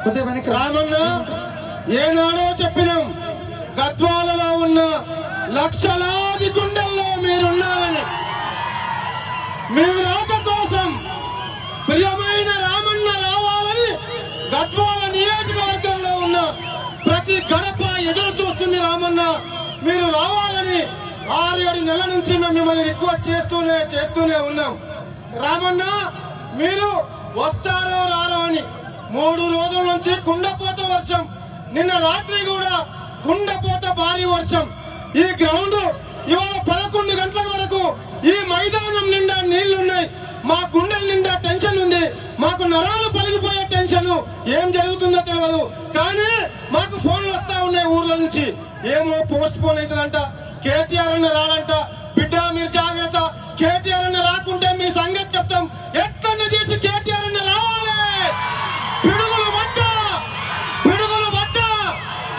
రామన్న ఏనాడో చెప్పినాం, గద్వాలలో ఉన్న లక్షలాది గుండెల్లో మీరున్నారని. మీ రాక కోసం ప్రియమైన రామన్న రావాలని గద్వాల నియోజకవర్గంలో ఉన్న ప్రతి గడప ఎదురు చూస్తుంది. రామన్న మీరు రావాలని 6-7 నెలల నుంచి మేము మిమ్మల్ని రిక్వెస్ట్ చేస్తూనే ఉన్నాం. రామన్న మీరు వస్తారో రారో అని 3 రోజుల నుంచి కుండపోత వర్షం, నిన్న రాత్రి కూడా కుండపోత భారీ వర్షం. ఈ గ్రౌండ్ ఇవాళ 11 గంటల వరకు ఈ మైదానం నిండా నీళ్లున్నాయి. మా గుండెల నిండా టెన్షన్ ఉంది, మాకు నరాలు పలిగిపోయే టెన్షన్. ఏం జరుగుతుందో తెలియదు, కానీ మాకు ఫోన్లు వస్తా ఉన్నాయి ఊర్ల నుంచి. ఏమో పోస్ట్ పోన్ అవుతుందంట, కేటీఆర్ అన్న రాడంట. బిడ్డ మీరు జాగ్రత్త, కేటీఆర్ అన్న రాకుంటే మీ సంగతి చెప్తాం. ఎట్లన్నా చేసి కేటీఆర్ అన్న రావాలి. పిడుగులు పడ్డ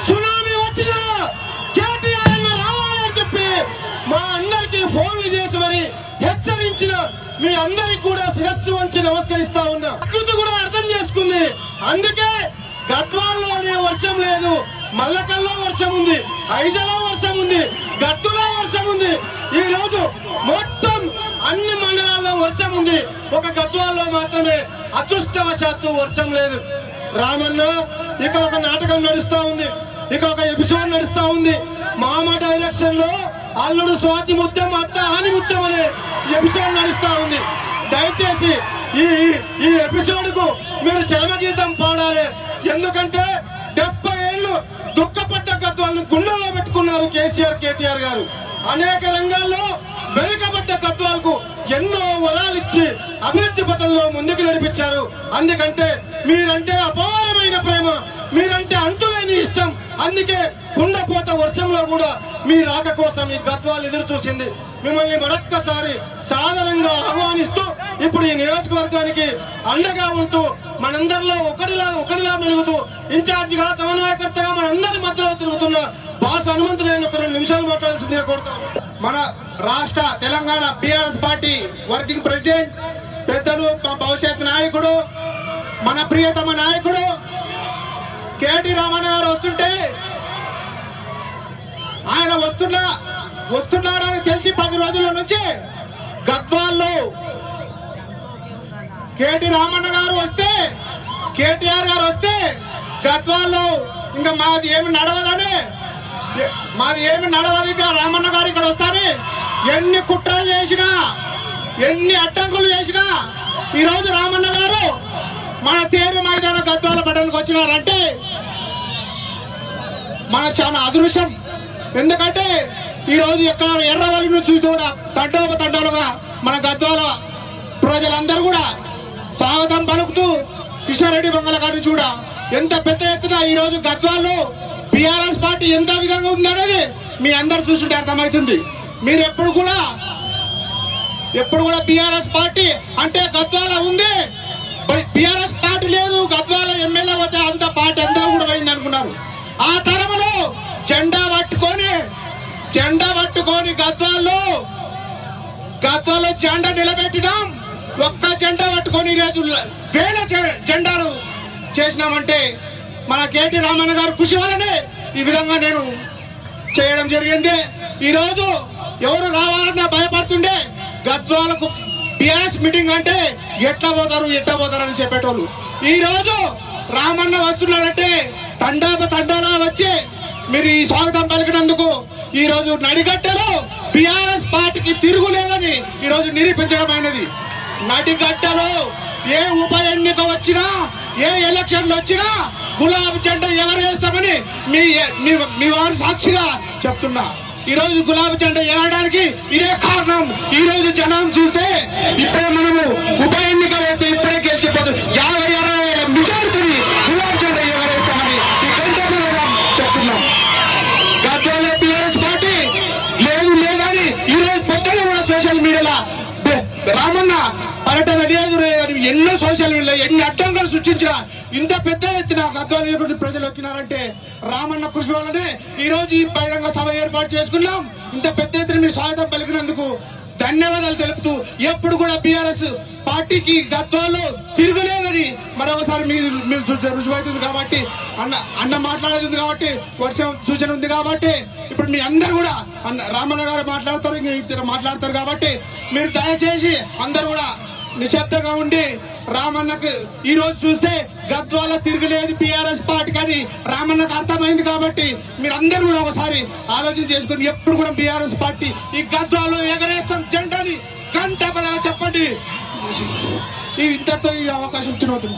సునామీ వచ్చినా కేటీఆర్ అన్న రావాలి అని చెప్పి మా అందరికి ఫోన్లు చేసి మరి హెచ్చరించిన మీ అందరికి కూడా శిరస్సు వంచి నమస్కరిస్తా ఉన్నా. ప్రకృతి కూడా అర్థం చేసుకుంది. అందుకే గద్వాల్లోనే వర్షం లేదు, మల్లకల్లో వర్షం ఉంది, ఐజలో వర్షం ఉంది, గట్టులో వర్షం ఉంది. ఈ రోజు మొత్తం అన్ని మండలాల్లో వర్షం ఉంది, ఒక గద్వాల్లో మాత్రమే అదృష్టవశాత్తు వర్షం లేదు. రామన్న ఇక్కడ ఒక నాటకం నడుస్తా ఉంది, ఇక్కడ ఒక ఎపిసోడ్ నడుస్తా ఉంది. మామ డైరెక్షన్ లో అల్లుడు స్వాతి ముత్యం, అత్త ఆని ముత్యం అనే ఎపిసోడ్ నడుస్తా ఉంది. దయచేసి ఈ ఎపిసోడ్ కు మీరు చరమగీతం పాడాలి. ఎందుకంటే 70 ఏళ్లు దుఃఖపడ్డ గద్వాలను గుండెల్లో పెట్టుకున్నారు కేసీఆర్, కేటీఆర్ గారు. అనేక రంగాల్లో వెనుకబడ్డ గద్వాలకు ఎన్నో వరాలు ఇచ్చి అభివృద్ధి పథంలో ముందుకు నడిపించారు. అందుకంటే మీరంటే అపారమైన ప్రేమ, మీరంటే అంతులేని ఇష్టం. అందుకే కుండపోత వర్షంలో కూడా మీ రాక కోసం ఈ గద్వాలు ఎదురు చూసింది. మిమ్మల్ని మరొక్కసారి సాధారణంగా ఆహ్వానిస్తూ ఇప్పుడు ఈ నియోజకవర్గానికి అండగా ఉంటూ మనందరిలో ఒకటిలా మెలుగుతూ ఇన్ఛార్జిగా, సమన్వయకర్తగా మనందరి మధ్యలో తిరుగుతున్న బాస్ హనుమంతులైన 2 నిమిషాలు మాట్లాడాల్సిందిగా కోరుతాం. మన రాష్ట్ర Telangana BRS party working president పెద్దలు, భవిష్యత్ నాయకుడు, మన ప్రియతమ నాయకుడు కేటీ రామన్న గారు వస్తుంటే, ఆయన వస్తున్నారని తెలిసి 10 రోజుల నుంచి గద్వాల్లో కేటీ రామన్న గారు వస్తే, కేటీఆర్ గారు వస్తే గద్వాల్లో ఇంకా మాది ఏమి నడవదు, ఇక రామన్న గారు ఇక్కడ వస్తారని ఎన్ని కుట్రలు చేసినా, ఎన్ని అడ్డంకులు చేసినా ఈరోజు రామన్న గారు మన తేరు మైదాన గద్వాల పట్టణానికి వచ్చినారంటే మన చాలా అదృష్టం. ఎందుకంటే ఈరోజు ఎక్కడ ఎర్రవల్లి నుంచి కూడా తండోపతండాలుగా మన గద్వాల ప్రజలందరూ కూడా స్వాగతం పలుకుతూ కృష్ణారెడ్డి బంగళ గారి కూడా ఎంత పెద్ద ఎత్తున ఈరోజు గద్వాల్లో బీఆర్ఎస్ పార్టీ ఎంత విధంగా ఉందనేది మీ అందరు చూస్తుంటే అర్థమవుతుంది. మీరు ఎప్పుడు కూడా బీఆర్ఎస్ పార్టీ అంటే గద్వాల ఉంది, బీఆర్ఎస్ పార్టీ లేదు, గద్వాల ఎమ్మెల్యే వద్ద అంత పార్టీ అంతా కూడా పోయింది అనుకున్నారు. ఆ తరములో జెండా పట్టుకొని గద్వాల్లో జెండా నిలబెట్టినాం. ఒక్క జెండా పట్టుకొని ఈరోజు వేల జెండాలు చేసినామంటే మన కేటీ రామన్న గారు కృషి వల్లనే ఈ విధంగా నేను చేయడం జరిగింది. ఈరోజు ఎవరు రావాలన్నా భయపడుతుండే గద్వాలకు బీఆర్ఎస్ మీటింగ్ అంటే ఎట్లా పోతారు అని చెప్పేటోళ్ళు. ఈ రోజు రామన్న వస్తున్నాడంటే తండాలా వచ్చి మీరు ఈ స్వాగతం పలికినందుకు ఈ రోజు నడిగట్టలో బీఆర్ఎస్ పార్టీకి తిరుగులేదని ఈ రోజు నిరూపించడమైనది. నడిగట్టలో ఏ ఉప ఎన్నిక వచ్చినా, ఏ ఎలక్షన్లు వచ్చినా గులాబీ జెండా ఎగరేస్తామని మీ వారి సాక్షిగా చెప్తున్నా. ఈ రోజు గులాబీ జెండా ఎగరడానికి ఇదే కారణం. ఈ రోజు జనం చూస్తే ఇప్పుడే మనము ఉప ఎన్నిక వేస్తే ఇప్పుడే గెలిచిపోదు 50-60 మెజారిటీని గులాబీ జెండా ఎగరేస్తామని ఈ గంట చెప్తున్నాం. గద్వాల బీఆర్ఎస్ పార్టీ లేదని ఈ రోజు పొద్దున కూడా సోషల్ మీడియాలో రామన్న పర్యటన ఎన్నో సోషల్ మీడియా ఎన్ని అడ్డంకులు సృష్టించిన ఇంత పెద్ద ఎత్తున గద్వాల ప్రజలు వచ్చినారంటే రామన్న కృషి వల్లనే ఈ రోజు ఈ బహిరంగ సభ ఏర్పాటు చేసుకున్నాం. ఇంత పెద్ద ఎత్తున మీరు స్వాగతం పలికినందుకు ధన్యవాదాలు తెలుపుతూ ఎప్పుడు కూడా బీఆర్ఎస్ పార్టీకి గతంలో తిరగలేదని మరొకసారి మీరు రుజువైతుంది కాబట్టి అన్న మాట్లాడేది కాబట్టి వర్షం సూచన ఉంది కాబట్టి ఇప్పుడు మీ అందరు కూడా రామన్న గారు మాట్లాడతారు, ఇంకా ఇద్దరు మాట్లాడతారు కాబట్టి మీరు దయచేసి అందరు కూడా నిశ్శబ్దంగా ఉండి రామన్నకు ఈ రోజు చూస్తే గద్వాల తిరగలేదు బీఆర్ఎస్ పార్టీ కానీ రామన్నకు అర్థమైంది కాబట్టి మీరందరూ కూడా ఒకసారి ఆలోచన చేసుకుని ఎప్పుడు కూడా బీఆర్ఎస్ పార్టీ ఈ గద్వాలో ఎగరేస్తాం జెండాని గంట చెప్పండి. ఇంతతో ఈ అవకాశం ఇచ్చినట్టు